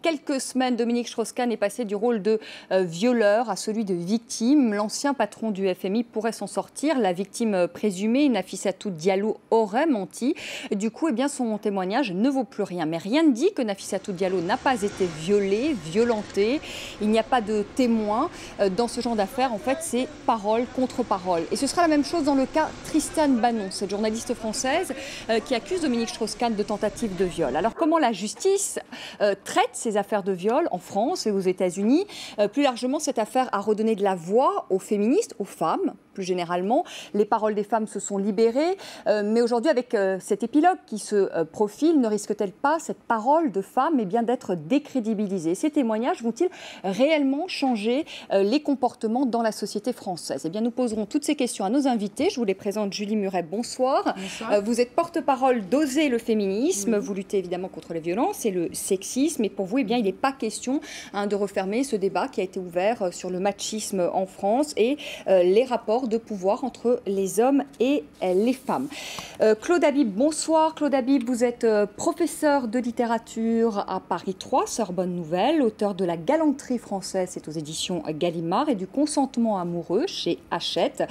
quelques semaines, Dominique Strauss-Kahn est passé du rôle de violeur à celui de victime. L'ancien patron du FMI pourrait s'en sortir. La victime présumée, Nafissatou Diallo, aurait menti. Du coup, son témoignage ne vaut plus rien. Mais rien ne dit que Nafissatou Diallo n'a pas été violée, violentée. Il n'y a pas de témoin. Dans ce genre d'affaires, en fait, c'est parole contre parole. Et ce sera la même chose dans le cas Tristane Banon, cette journaliste française qui accuse Dominique Strauss-Kahn de tentative de viol. Alors comment la justice traite ces affaires de viol en France et aux États-Unis? Plus largement, cette affaire a redonné de la voix aux féministes, aux femmes. Plus généralement, les paroles des femmes se sont libérées. Mais aujourd'hui, avec cet épilogue qui se profile, ne risque-t-elle pas, cette parole de femme, d'être décrédibilisée? Ces témoignages vont-ils réellement changer les comportements dans la société française? Nous poserons toutes ces questions à nos invités. Je vous les présente. Julie Muret, bonsoir. Bonsoir. Vous êtes porte-parole d'Oser le féminisme. Oui. Vous luttez évidemment contre les violences et le sexisme. Et pour vous, il n'est pas question de refermer ce débat qui a été ouvert sur le machisme en France et les rapports de pouvoir entre les hommes et les femmes. Claude Habib, bonsoir. Claude Habib, vous êtes professeur de littérature à Paris 3, Sorbonne Nouvelle, auteur de La galanterie française, c'est aux éditions Gallimard, et du Consentement amoureux chez Hachette.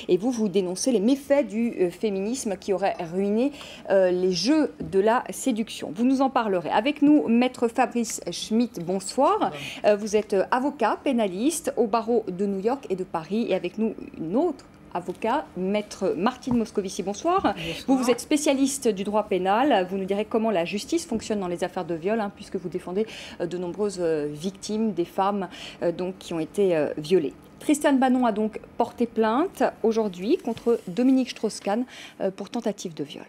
Et vous dénoncez les méfaits du féminisme qui auraient ruiné les jeux de la séduction. Vous nous en parlerez. Avec nous, maître Fabrice Schmitt, bonsoir. Vous êtes avocat, pénaliste au barreau de New York et de Paris. Et avec nous, une autre avocat, maître Martine Moscovici, bonsoir. Bonsoir. Vous êtes spécialiste du droit pénal. Vous nous direz comment la justice fonctionne dans les affaires de viol, puisque vous défendez de nombreuses victimes, des femmes qui ont été violées. Tristane Banon a donc porté plainte aujourd'hui contre Dominique Strauss-Kahn pour tentative de viol.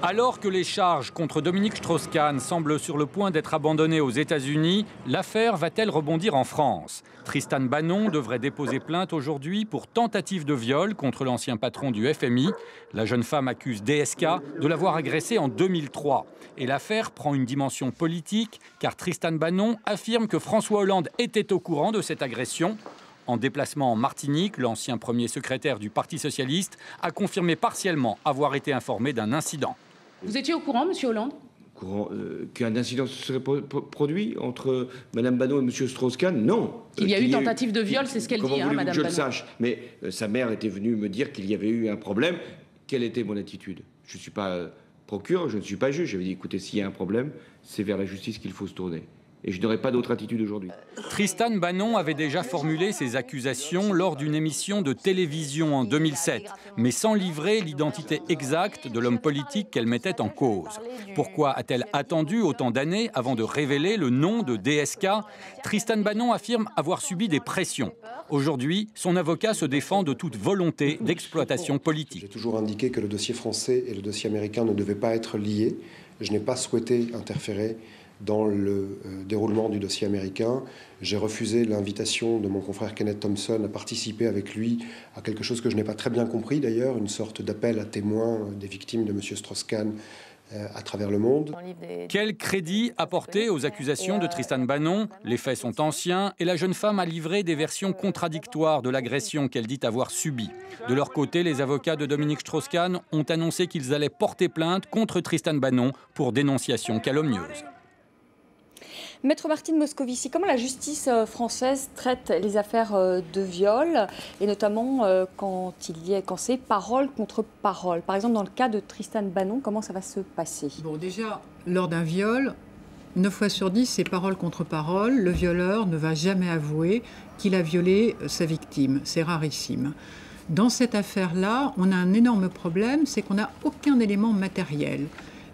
Alors que les charges contre Dominique Strauss-Kahn semblent sur le point d'être abandonnées aux États-Unis, l'affaire va-t-elle rebondir en France? Tristane Banon devrait déposer plainte aujourd'hui pour tentative de viol contre l'ancien patron du FMI. La jeune femme accuse DSK de l'avoir agressée en 2003. Et l'affaire prend une dimension politique, car Tristane Banon affirme que François Hollande était au courant de cette agression. En déplacement en Martinique, l'ancien premier secrétaire du Parti socialiste a confirmé partiellement avoir été informé d'un incident. Vous étiez au courant, monsieur Hollande? Qu'un incident se serait produit entre Mme Banon et M. Strauss-Kahn? Non. Il y a eu tentative de viol, c'est ce qu'elle dit, Mme Banon. Comment voulez-vous que je le sache? Mais sa mère était venue me dire qu'il y avait eu un problème. Quelle était mon attitude? Je ne suis pas procureur, je ne suis pas juge. J'avais dit, écoutez, s'il y a un problème, c'est vers la justice qu'il faut se tourner. Et je n'aurais pas d'autre attitude aujourd'hui. Tristane Banon avait déjà formulé ses accusations lors d'une émission de télévision en 2007, mais sans livrer l'identité exacte de l'homme politique qu'elle mettait en cause. Pourquoi a-t-elle attendu autant d'années avant de révéler le nom de DSK? Tristane Banon affirme avoir subi des pressions. Aujourd'hui, son avocat se défend de toute volonté d'exploitation politique. J'ai toujours indiqué que le dossier français et le dossier américain ne devaient pas être liés. Je n'ai pas souhaité interférer dans le déroulement du dossier américain. J'ai refusé l'invitation de mon confrère Kenneth Thompson à participer avec lui à quelque chose que je n'ai pas très bien compris d'ailleurs, une sorte d'appel à témoins des victimes de M. Strauss-Kahn à travers le monde. Quel crédit apporter aux accusations de Tristane Banon? Les faits sont anciens et la jeune femme a livré des versions contradictoires de l'agression qu'elle dit avoir subie. De leur côté, les avocats de Dominique Strauss-Kahn ont annoncé qu'ils allaient porter plainte contre Tristane Banon pour dénonciation calomnieuse. Maître Martine Moscovici, comment la justice française traite les affaires de viol, et notamment quand c'est parole contre parole? Par exemple, dans le cas de Tristane Banon, comment ça va se passer? Bon, déjà, lors d'un viol, 9 fois sur 10, c'est parole contre parole. Le violeur ne va jamais avouer qu'il a violé sa victime. C'est rarissime. Dans cette affaire-là, on a un énorme problème, c'est qu'on n'a aucun élément matériel.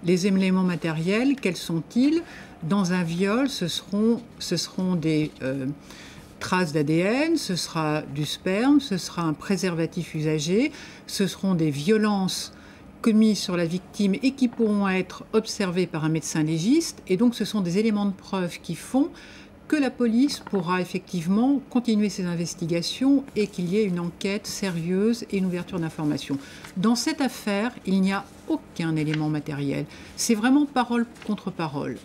Les éléments matériels, quels sont-ils? Dans un viol, ce seront des traces d'ADN, ce sera du sperme, ce sera un préservatif usagé, ce seront des violences commises sur la victime et qui pourront être observées par un médecin légiste. Et donc, ce sont des éléments de preuve qui font que la police pourra effectivement continuer ses investigations et qu'il y ait une enquête sérieuse et une ouverture d'informations. Dans cette affaire, il n'y a aucun élément matériel. C'est vraiment parole contre parole.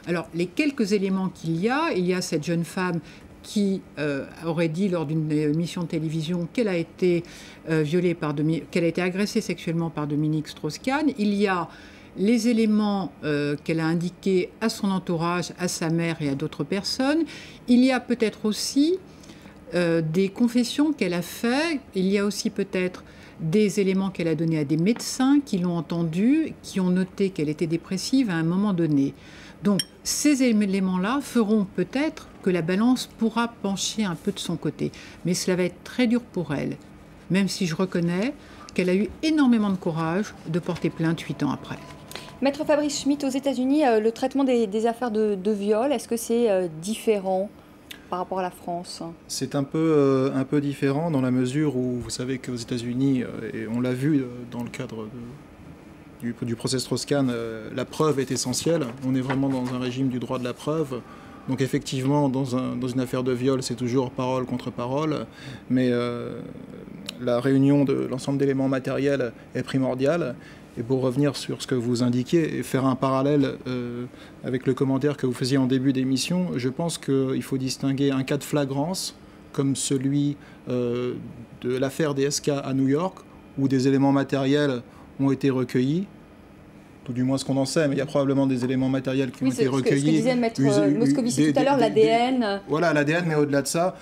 Alors, les quelques éléments qu'il y a cette jeune femme qui aurait dit lors d'une émission de télévision qu'elle a été qu'elle a été agressée sexuellement par Dominique Strauss-Kahn. Il y a les éléments qu'elle a indiqués à son entourage, à sa mère et à d'autres personnes. Il y a peut-être aussi des confessions qu'elle a faites. Il y a aussi peut-être des éléments qu'elle a donnés à des médecins qui l'ont entendue, qui ont noté qu'elle était dépressive à un moment donné. Donc, ces éléments-là feront peut-être que la balance pourra pencher un peu de son côté. Mais cela va être très dur pour elle, même si je reconnais qu'elle a eu énormément de courage de porter plainte 8 ans après. Maître Fabrice Schmitt, aux États-Unis, le traitement des affaires de viol, est-ce que c'est différent par rapport à la France? C'est un peu différent dans la mesure où vous savez qu'aux États-Unis, et on l'a vu dans le cadre du procès Strauss-Kahn, la preuve est essentielle. On est vraiment dans un régime du droit de la preuve. Donc effectivement, dans une affaire de viol, c'est toujours parole contre parole, mais la réunion de l'ensemble d'éléments matériels est primordiale. Et pour revenir sur ce que vous indiquiez et faire un parallèle avec le commentaire que vous faisiez en début d'émission, je pense qu'il faut distinguer un cas de flagrance comme celui de l'affaire DSK à New York, où des éléments matériels ont été recueillis, tout du moins ce qu'on en sait, mais il y a probablement des éléments matériels qui ont été recueillis. Ce que disait Maître Moscovici tout à l'heure, l'ADN. Voilà, l'ADN, mais au-delà de ça,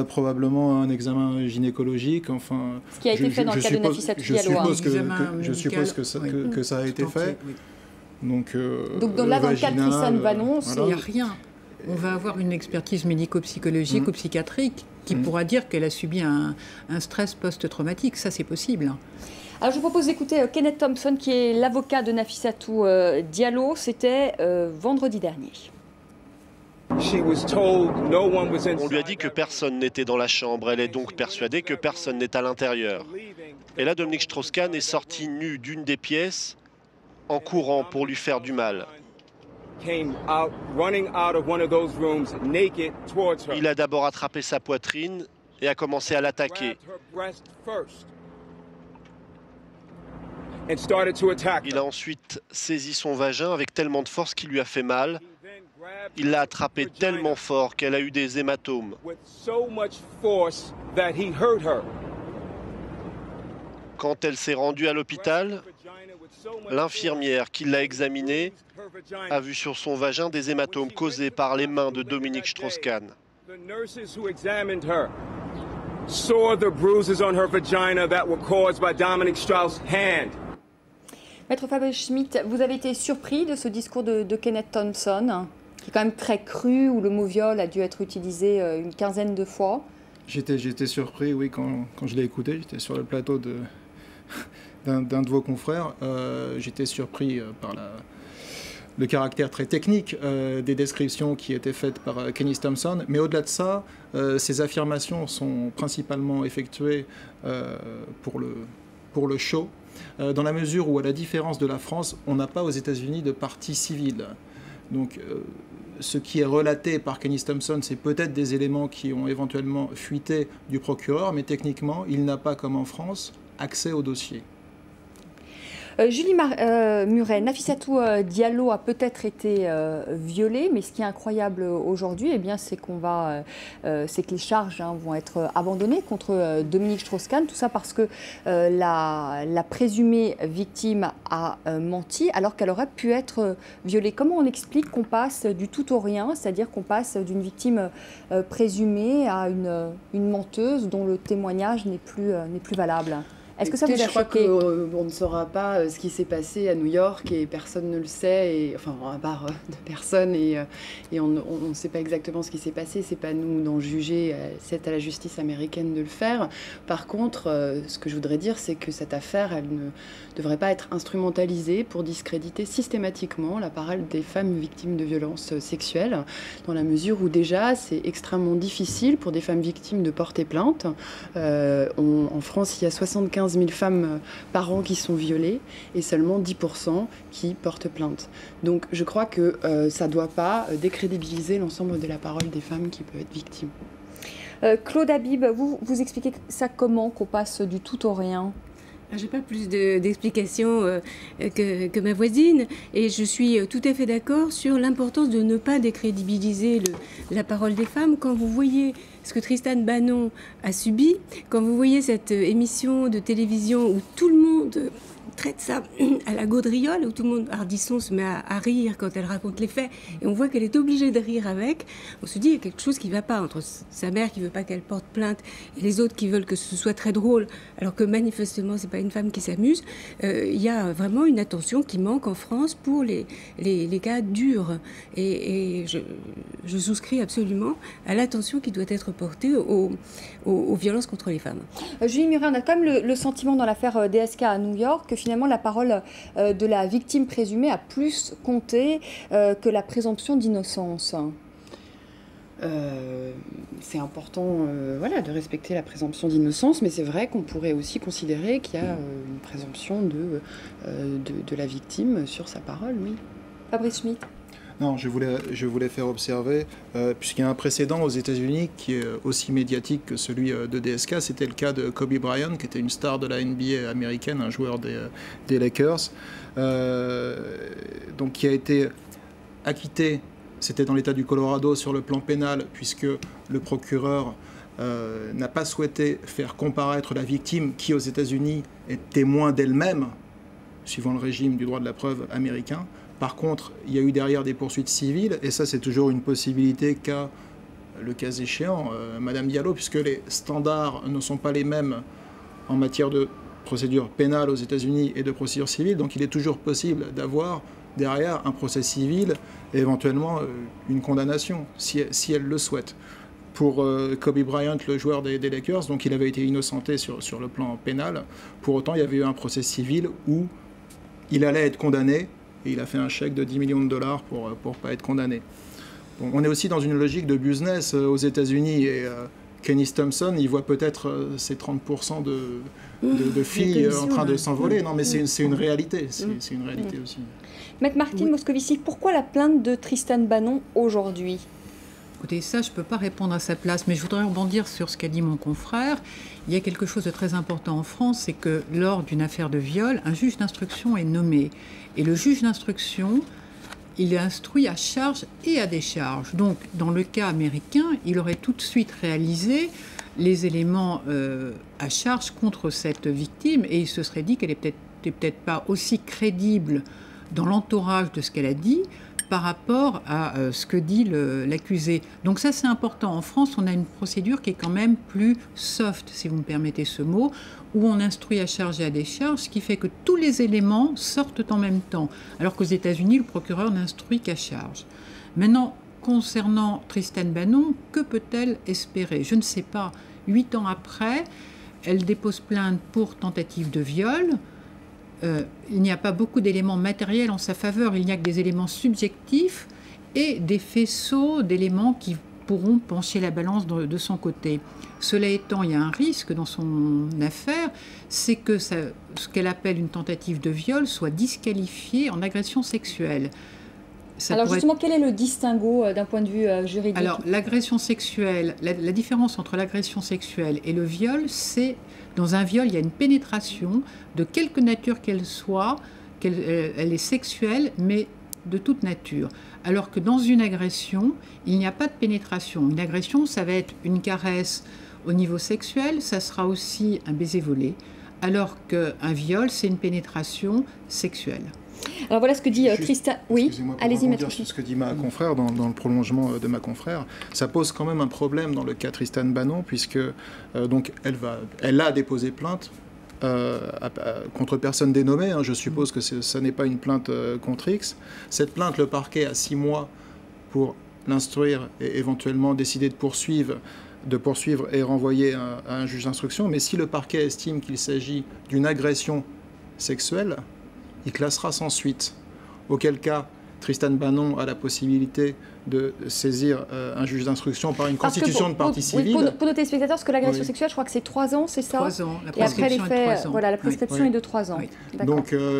probablement un examen gynécologique. Enfin, ce qui a été fait dans le cas de Nafissatou Diallo. Je suppose que ça a été fait. Oui. Donc là, dans le cas de Tristan Banon, il n'y a rien. On va avoir une expertise médico-psychologique ou psychiatrique qui pourra dire qu'elle a subi un stress post-traumatique. Ça, c'est possible. Alors, je vous propose d'écouter Kenneth Thompson, qui est l'avocat de Nafissatou Diallo. C'était vendredi dernier. On lui a dit que personne n'était dans la chambre. Elle est donc persuadée que personne n'est à l'intérieur. Et là, Dominique Strauss-Kahn est sorti nu d'une des pièces en courant pour lui faire du mal. Il a d'abord attrapé sa poitrine et a commencé à l'attaquer. Il a ensuite saisi son vagin avec tellement de force qu'il lui a fait mal. Il l'a attrapée tellement fort qu'elle a eu des hématomes. Quand elle s'est rendue à l'hôpital, l'infirmière qui l'a examinée a vu sur son vagin des hématomes causés par les mains de Dominique Strauss-Kahn. Maître Fabrice Schmitt, vous avez été surpris de ce discours de Kenneth Thompson, qui est quand même très cru, où le mot viol a dû être utilisé une quinzaine de fois. J'étais surpris, oui, quand je l'ai écouté. J'étais sur le plateau d'un de vos confrères. J'étais surpris par le caractère très technique des descriptions qui étaient faites par Kenneth Thompson. Mais au-delà de ça, ces affirmations sont principalement effectuées pour le show, dans la mesure où, à la différence de la France, on n'a pas aux États-Unis de partie civile. Donc, ce qui est relaté par Kenneth Thompson, c'est peut-être des éléments qui ont éventuellement fuité du procureur, mais techniquement, il n'a pas, comme en France, accès au dossier. Julie Muret, Nafissatou Diallo a peut-être été violée, mais ce qui est incroyable aujourd'hui, eh bien, c'est que les charges vont être abandonnées contre Dominique Strauss-Kahn. Tout ça parce que la présumée victime a menti alors qu'elle aurait pu être violée. Comment on explique qu'on passe du tout au rien, c'est-à-dire qu'on passe d'une victime présumée à une menteuse dont le témoignage n'est plus valable? Est-ce que ça vous a choqué? Je crois qu'on ne saura pas ce qui s'est passé à New York et personne ne le sait, enfin à part de personne, et on ne sait pas exactement ce qui s'est passé. C'est pas nous d'en juger, c'est à la justice américaine de le faire. Par contre, ce que je voudrais dire, c'est que cette affaire, elle ne devrait pas être instrumentalisée pour discréditer systématiquement la parole des femmes victimes de violences sexuelles, dans la mesure où déjà c'est extrêmement difficile pour des femmes victimes de porter plainte. En France, il y a 75 000 femmes par an qui sont violées et seulement 10% qui portent plainte. Donc je crois que ça ne doit pas décrédibiliser l'ensemble de la parole des femmes qui peuvent être victimes. Claude Habib, vous expliquez ça comment, qu'on passe du tout au rien? Je n'ai pas plus d'explications que ma voisine, et je suis tout à fait d'accord sur l'importance de ne pas décrédibiliser la parole des femmes. Quand vous voyez ce que Tristan Banon a subi, quand vous voyez cette émission de télévision où tout le monde traite ça à la gaudriole, où tout le monde, Ardisson se met à rire quand elle raconte les faits, et on voit qu'elle est obligée de rire avec. On se dit, il y a quelque chose qui ne va pas entre sa mère qui ne veut pas qu'elle porte plainte et les autres qui veulent que ce soit très drôle, alors que manifestement, ce n'est pas une femme qui s'amuse. Il y a vraiment une attention qui manque en France pour les cas durs. Et je souscris absolument à l'attention qui doit être portée aux violences contre les femmes. Julie Muret, on a quand même le sentiment dans l'affaire DSK à New York que finalement la parole de la victime présumée a plus compté que la présomption d'innocence. C'est important de respecter la présomption d'innocence, mais c'est vrai qu'on pourrait aussi considérer qu'il y a une présomption de la victime sur sa parole, oui. Fabrice Schmitt. Non, je voulais faire observer, puisqu'il y a un précédent aux États-Unis qui est aussi médiatique que celui de DSK, c'était le cas de Kobe Bryant, qui était une star de la NBA américaine, un joueur des Lakers, donc qui a été acquitté, c'était dans l'État du Colorado sur le plan pénal, puisque le procureur n'a pas souhaité faire comparaître la victime, qui aux États-Unis est témoin d'elle-même, suivant le régime du droit de la preuve américain. Par contre, il y a eu derrière des poursuites civiles, et ça c'est toujours une possibilité qu'a, le cas échéant, Madame Diallo, puisque les standards ne sont pas les mêmes en matière de procédure pénale aux États-Unis et de procédure civile, donc il est toujours possible d'avoir derrière un procès civil et éventuellement une condamnation, si elle le souhaite. Pour Kobe Bryant, le joueur des Lakers, donc il avait été innocenté sur le plan pénal, pour autant il y avait eu un procès civil où il allait être condamné, et il a fait un chèque de 10 millions de dollars pour ne pas être condamné. Bon, on est aussi dans une logique de business aux États-Unis, et Kenny Thompson, il voit peut-être ces 30% de filles en train de s'envoler. Non, mais c'est une réalité. C'est une réalité aussi. Maître Martine Moscovici, pourquoi la plainte de Tristan Banon aujourd'hui ? Écoutez, ça, je ne peux pas répondre à sa place, mais je voudrais rebondir sur ce qu'a dit mon confrère. Il y a quelque chose de très important en France, c'est que lors d'une affaire de viol, un juge d'instruction est nommé. Et le juge d'instruction, il est instruit à charge et à décharge. Donc, dans le cas américain, il aurait tout de suite réalisé les éléments à charge contre cette victime, et il se serait dit qu'elle n'était peut-être pas aussi crédible dans l'entourage de ce qu'elle a dit, par rapport à ce que dit l'accusé. Donc ça, c'est important. En France, on a une procédure qui est quand même plus soft, si vous me permettez ce mot, où on instruit à charge et à décharge, ce qui fait que tous les éléments sortent en même temps, alors qu'aux États-Unis, le procureur n'instruit qu'à charge. Maintenant, concernant Tristan Banon, que peut-elle espérer ? Je ne sais pas. 8 ans après, elle dépose plainte pour tentative de viol. Il n'y a pas beaucoup d'éléments matériels en sa faveur, il n'y a que des éléments subjectifs et des faisceaux d'éléments qui pourront pencher la balance de son côté. Cela étant, il y a un risque dans son affaire, c'est que ce qu'elle appelle une tentative de viol soit disqualifiée en agression sexuelle. Alors justement, quel est le distinguo d'un point de vue juridique ? Alors l'agression sexuelle, la différence entre l'agression sexuelle et le viol, c'est dans un viol, il y a une pénétration de quelque nature qu'elle soit, elle est sexuelle, mais de toute nature. Alors que dans une agression, il n'y a pas de pénétration. Une agression, ça va être une caresse au niveau sexuel, ça sera aussi un baiser volé, alors qu'un viol, c'est une pénétration sexuelle. Alors voilà ce que dit Tristan. Oui, allez-y, maître. Sur ce que dit ma confrère, dans le prolongement de ma confrère, ça pose quand même un problème dans le cas Tristan Banon, puisque donc elle a déposé plainte contre personne dénommée. Hein, je suppose que ça n'est pas une plainte contre X. Cette plainte, le parquet a 6 mois pour l'instruire et éventuellement décider de poursuivre et renvoyer à un juge d'instruction. Mais si le parquet estime qu'il s'agit d'une agression sexuelle, il classera sans suite. Auquel cas, Tristan Banon a la possibilité de saisir un juge d'instruction par une constitution de partie civile. Oui, pour nos téléspectateurs, parce que l'agression sexuelle, je crois que c'est 3 ans, c'est ça ? 3 ans. La prescription et après les faits, 3 ans. Voilà, la prescription est de 3 ans. Oui.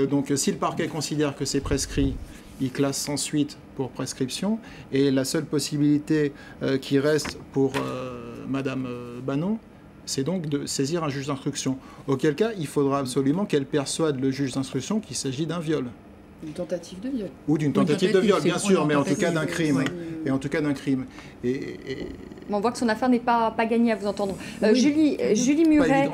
Donc, si le parquet considère que c'est prescrit, il classe sans suite pour prescription. Et la seule possibilité qui reste pour Madame Banon, c'est donc de saisir un juge d'instruction. Auquel cas, il faudra absolument qu'elle persuade le juge d'instruction qu'il s'agit d'un viol. Une tentative de viol. Ou d'une tentative de viol, bien sûr, mais en tout cas d'un crime. Et en tout cas d'un crime. On voit que son affaire n'est pas gagnée à vous entendre. Julie Muret,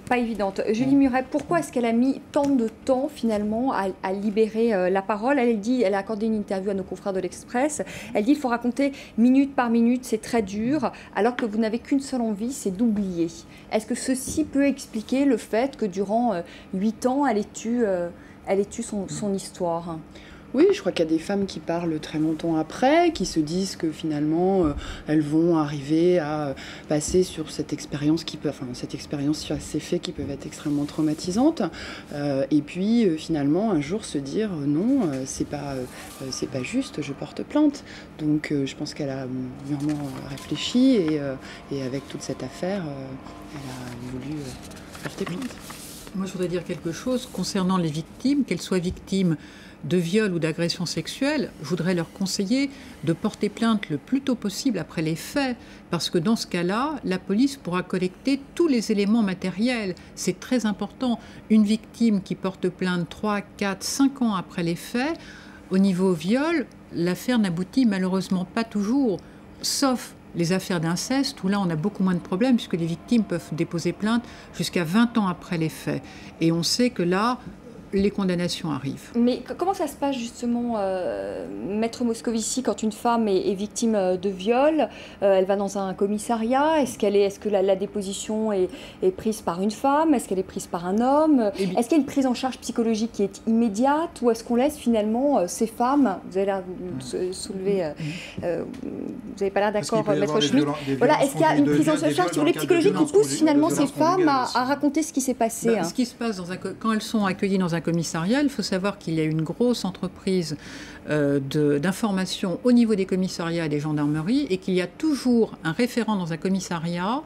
pas évidente. Julie Muret, pourquoi est-ce qu'elle a mis tant de temps finalement à libérer la parole? Elle a accordé une interview à nos confrères de l'Express. Elle dit qu'il faut raconter minute par minute, c'est très dur, alors que vous n'avez qu'une seule envie, c'est d'oublier. Est-ce que ceci peut expliquer le fait que durant 8 ans, elle ait tué son histoire? Oui, je crois qu'il y a des femmes qui parlent très longtemps après, qui se disent que finalement, elles vont arriver à passer sur cette expérience sur ces faits qui peuvent être extrêmement traumatisantes. Et puis, finalement, un jour se dire non, c'est pas juste, je porte plainte. Donc, je pense qu'elle a mûrement réfléchi et avec toute cette affaire, elle a voulu porter plainte. Moi, je voudrais dire quelque chose concernant les victimes, qu'elles soient victimes de viol ou d'agression sexuelle. Je voudrais leur conseiller de porter plainte le plus tôt possible après les faits, parce que dans ce cas-là, la police pourra collecter tous les éléments matériels. C'est très important. Une victime qui porte plainte 3, 4, 5 ans après les faits, au niveau viol, l'affaire n'aboutit malheureusement pas toujours, sauf les affaires d'inceste, où là on a beaucoup moins de problèmes, puisque les victimes peuvent déposer plainte jusqu'à 20 ans après les faits. Et on sait que là, les condamnations arrivent. Mais comment ça se passe justement, Maître Moscovici, quand une femme est victime de viol, elle va dans un commissariat, est-ce que la déposition est prise par une femme, est-ce qu'elle est prise par un homme, est-ce qu'il y a une prise en charge psychologique qui est immédiate, ou est-ce qu'on laisse finalement ces femmes, vous avez l'air de soulever, vous n'avez pas l'air d'accord, Maître Schmitt, voilà, est-ce qu'il y a une prise en charge psychologique qui pousse finalement ces femmes à raconter ce qui s'est passé? Ce qui se passe quand elles sont accueillies dans un commissariat, il faut savoir qu'il y a une grosse entreprise d'information au niveau des commissariats et des gendarmeries, et qu'il y a toujours un référent dans un commissariat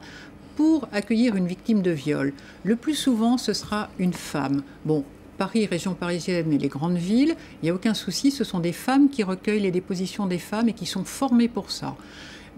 pour accueillir une victime de viol. Le plus souvent, ce sera une femme. Bon, Paris, région parisienne et les grandes villes, il n'y a aucun souci, ce sont des femmes qui recueillent les dépositions des femmes et qui sont formées pour ça.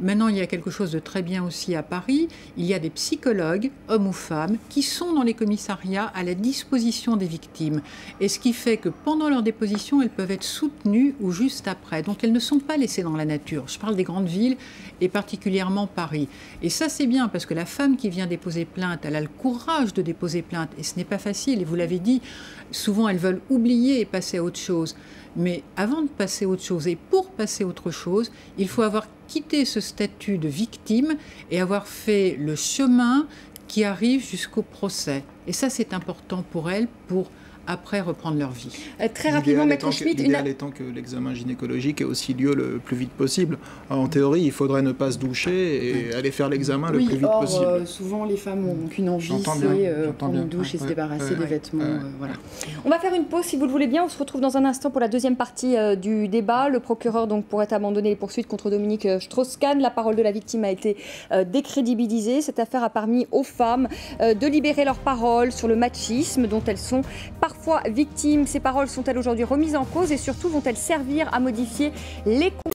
Maintenant, il y a quelque chose de très bien aussi à Paris. Il y a des psychologues, hommes ou femmes, qui sont dans les commissariats à la disposition des victimes. Et ce qui fait que pendant leur déposition, elles peuvent être soutenues ou juste après. Donc, elles ne sont pas laissées dans la nature. Je parle des grandes villes et particulièrement Paris. Et ça, c'est bien parce que la femme qui vient déposer plainte, elle a le courage de déposer plainte. Et ce n'est pas facile. Et vous l'avez dit, souvent, elles veulent oublier et passer à autre chose. Mais avant de passer à autre chose, et pour passer à autre chose, il faut avoir quitté ce statut de victime et avoir fait le chemin qui arrive jusqu'au procès. Et ça, c'est important pour elles, pour après reprendre leur vie. Très rapidement, Maître Schmitt... L'idéal étant que l'examen gynécologique ait aussi lieu le plus vite possible. En théorie, il faudrait ne pas se doucher et aller faire l'examen le plus vite possible. Souvent, les femmes n'ont qu'une envie, c'est prendre une douche et se débarrasser des vêtements. Voilà. On va faire une pause, si vous le voulez bien. On se retrouve dans un instant pour la deuxième partie du débat. Le procureur donc, pourrait abandonner les poursuites contre Dominique Strauss-Kahn. La parole de la victime a été décrédibilisée. Cette affaire a permis aux femmes de libérer leur parole sur le machisme dont elles sont parfois victimes. Ces paroles sont-elles aujourd'hui remises en cause et surtout vont-elles servir à modifier les